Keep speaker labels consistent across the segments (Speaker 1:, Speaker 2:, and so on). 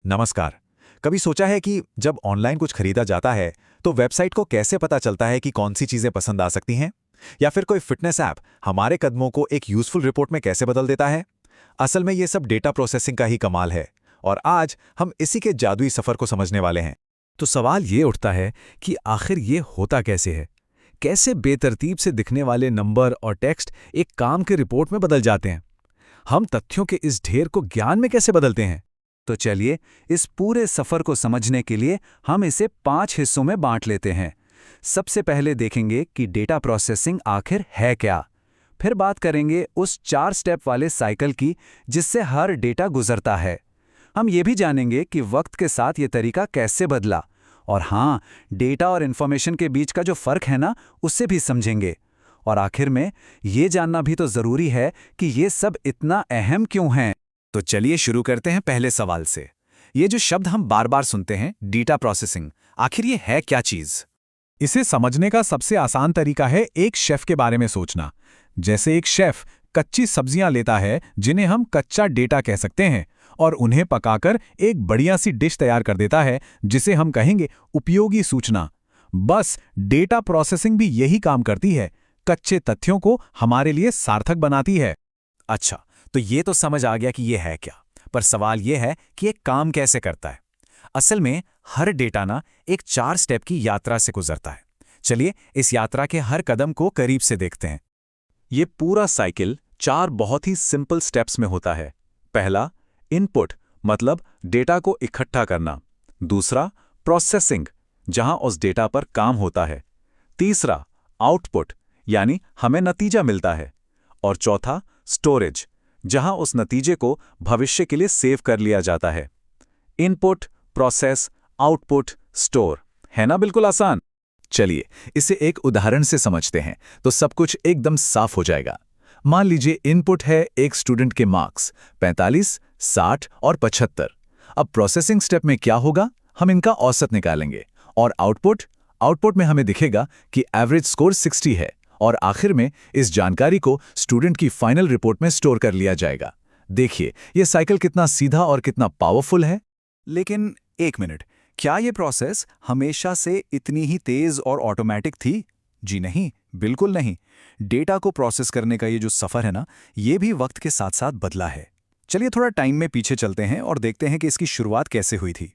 Speaker 1: नमस्कार। कभी सोचा है कि जब ऑनलाइन कुछ खरीदा जाता है तो वेबसाइट को कैसे पता चलता है कि कौन सी चीजें पसंद आ सकती हैं? या फिर कोई फिटनेस ऐप हमारे कदमों को एक यूजफुल रिपोर्ट में कैसे बदल देता है? असल में ये सब डेटा प्रोसेसिंग का ही कमाल है और आज हम इसी के जादुई सफर को समझने वाले हैं।
Speaker 2: तो सवाल ये उठता है कि आखिर ये होता कैसे है? कैसे बेतरतीब से दिखने वाले नंबर और टेक्स्ट एक काम के रिपोर्ट में बदल जाते हैं? हम तथ्यों के इस ढेर को ज्ञान में कैसे बदलते हैं?
Speaker 3: तो चलिए इस पूरे सफर को समझने के लिए हम इसे 5 हिस्सों में बांट लेते हैं। सबसे पहले देखेंगे कि डेटा प्रोसेसिंग आखिर है क्या। फिर बात करेंगे उस 4 स्टेप वाले साइकिल की जिससे हर डेटा गुजरता है। हम ये भी जानेंगे कि वक्त के साथ ये तरीका कैसे बदला। और हाँ, डेटा और इन्फॉर्मेशन के बीच का जो फर्क है ना, उससे भी समझेंगे। और आखिर में ये जानना भी तो जरूरी है कि ये सब इतना अहम क्यों है।
Speaker 2: तो चलिए शुरू करते हैं पहले सवाल से। ये जो शब्द हम बार बार सुनते हैं, डेटा प्रोसेसिंग, आखिर ये है क्या चीज?
Speaker 4: इसे समझने का सबसे आसान तरीका है एक शेफ के बारे में सोचना। जैसे एक शेफ कच्ची सब्जियां लेता है जिन्हें हम कच्चा डेटा कह सकते हैं और उन्हें पकाकर एक बढ़िया सी डिश तैयार कर देता है जिसे हम कहेंगे उपयोगी सूचना। बस डेटा प्रोसेसिंग भी यही काम करती है, कच्चे तथ्यों को हमारे लिए सार्थक बनाती है।
Speaker 2: अच्छा, तो ये तो समझ आ गया कि ये है क्या, पर सवाल ये है कि ये काम कैसे करता है। असल में हर डेटा ना एक 4 स्टेप की यात्रा से गुजरता है। चलिए इस यात्रा के हर कदम को करीब से देखते हैं।
Speaker 1: ये पूरा साइकिल 4 बहुत ही सिंपल स्टेप्स में होता है। पहला, इनपुट मतलब डेटा को इकट्ठा करना। दूसरा, प्रोसेसिंग, जहां उस डेटा पर काम होता है। तीसरा, आउटपुट, यानी हमें नतीजा मिलता है। और चौथा, स्टोरेज, जहां उस नतीजे को भविष्य के लिए सेव कर लिया जाता है। इनपुट, प्रोसेस, आउटपुट, स्टोर, है ना बिल्कुल आसान?
Speaker 2: चलिए इसे एक उदाहरण से समझते हैं तो सब कुछ एकदम साफ हो जाएगा। मान लीजिए इनपुट है एक स्टूडेंट के मार्क्स 45, 60 और 75। अब प्रोसेसिंग स्टेप में क्या होगा? हम इनका औसत निकालेंगे। और आउटपुट में हमें दिखेगा कि एवरेज स्कोर 60 है। और आखिर में इस जानकारी को स्टूडेंट की फाइनल रिपोर्ट में स्टोर कर लिया जाएगा। देखिए ये साइकिल कितना सीधा और कितना पावरफुल है।
Speaker 3: लेकिन एक मिनट, क्या ये प्रोसेस हमेशा से इतनी ही तेज और ऑटोमेटिक थी? जी नहीं, बिल्कुल नहीं। डेटा को प्रोसेस करने का ये जो सफर है ना, ये भी वक्त के साथ साथ बदला है। चलिए थोड़ा टाइम में पीछे चलते हैं और देखते हैं कि इसकी शुरुआत कैसे हुई थी।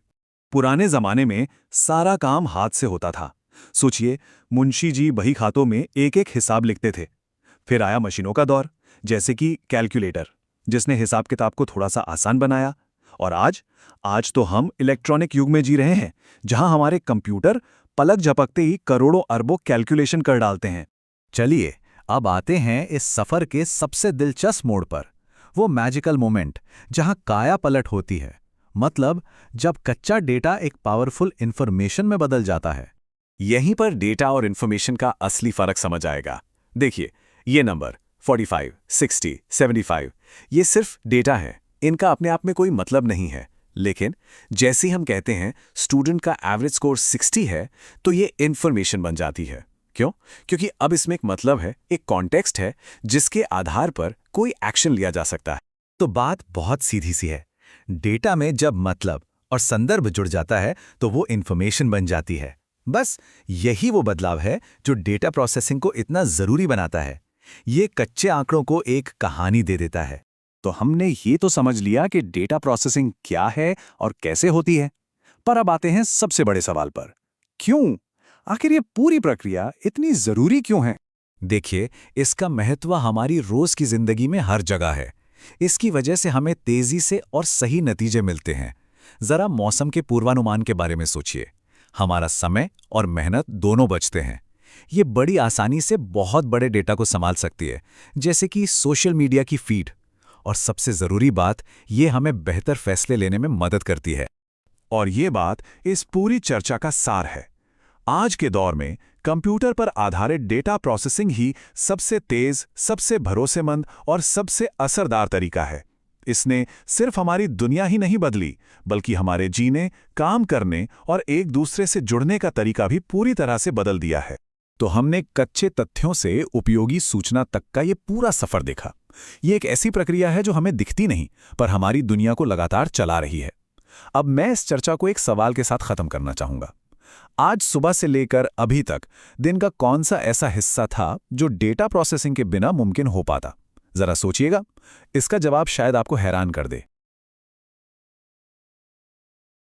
Speaker 1: पुराने जमाने में सारा काम हाथ से होता था। सोचिए, मुंशी जी बही खातों में एक एक हिसाब लिखते थे। फिर आया मशीनों का दौर, जैसे कि कैलकुलेटर, जिसने हिसाब किताब को थोड़ा सा आसान बनाया। और आज तो हम इलेक्ट्रॉनिक युग में जी रहे हैं, जहां हमारे कंप्यूटर पलक झपकते ही करोड़ों अरबों कैलकुलेशन कर डालते हैं।
Speaker 2: चलिए अब आते हैं इस सफर के सबसे दिलचस्प मोड़ पर, वो मैजिकल मोमेंट जहां काया पलट होती है। मतलब जब कच्चा डेटा एक पावरफुल इंफॉर्मेशन में बदल जाता है।
Speaker 1: यहीं पर डेटा और इन्फॉर्मेशन का असली फर्क समझ आएगा। देखिए, ये नंबर 45, 60, 75, ये सिर्फ डेटा है, इनका अपने आप में कोई मतलब नहीं है। लेकिन जैसे ही हम कहते हैं स्टूडेंट का एवरेज स्कोर 60 है, तो ये इन्फॉर्मेशन बन जाती है। क्यों? क्योंकि अब इसमें एक मतलब है, एक कॉन्टेक्स्ट है जिसके आधार पर कोई एक्शन लिया जा सकता है।
Speaker 2: तो बात बहुत सीधी सी है। डेटा में जब मतलब और संदर्भ जुड़ जाता है तो वो इन्फॉर्मेशन बन जाती है। बस यही वो बदलाव है जो डेटा प्रोसेसिंग को इतना जरूरी बनाता है। ये कच्चे आंकड़ों को एक कहानी दे देता है।
Speaker 1: तो हमने ये तो समझ लिया कि डेटा प्रोसेसिंग क्या है और कैसे होती है, पर अब आते हैं सबसे बड़े सवाल पर। क्यों? आखिर ये पूरी प्रक्रिया इतनी जरूरी क्यों है?
Speaker 2: देखिए, इसका महत्व हमारी रोज की जिंदगी में हर जगह है। इसकी वजह से हमें तेजी से और सही नतीजे मिलते हैं। जरा मौसम के पूर्वानुमान के बारे में सोचिए। हमारा समय और मेहनत दोनों बचते हैं। ये बड़ी आसानी से बहुत बड़े डेटा को संभाल सकती है, जैसे कि सोशल मीडिया की फीड। और सबसे जरूरी बात, ये हमें बेहतर फैसले लेने में मदद करती है।
Speaker 1: और ये बात इस पूरी चर्चा का सार है। आज के दौर में कंप्यूटर पर आधारित डेटा प्रोसेसिंग ही सबसे तेज, सबसे भरोसेमंद और सबसे असरदार तरीका है। इसने सिर्फ हमारी दुनिया ही नहीं बदली, बल्कि हमारे जीने, काम करने और एक दूसरे से जुड़ने का तरीका भी पूरी तरह से बदल दिया है।
Speaker 4: तो हमने कच्चे तथ्यों से उपयोगी सूचना तक का ये पूरा सफर देखा। ये एक ऐसी प्रक्रिया है जो हमें दिखती नहीं, पर हमारी दुनिया को लगातार चला रही है। अब मैं इस चर्चा को एक सवाल के साथ खत्म करना चाहूंगा। आज सुबह से लेकर अभी तक दिन का कौन सा ऐसा हिस्सा था जो डेटा प्रोसेसिंग के बिना मुमकिन हो पाता? जरा सोचिएगा, इसका जवाब शायद आपको हैरान कर दे।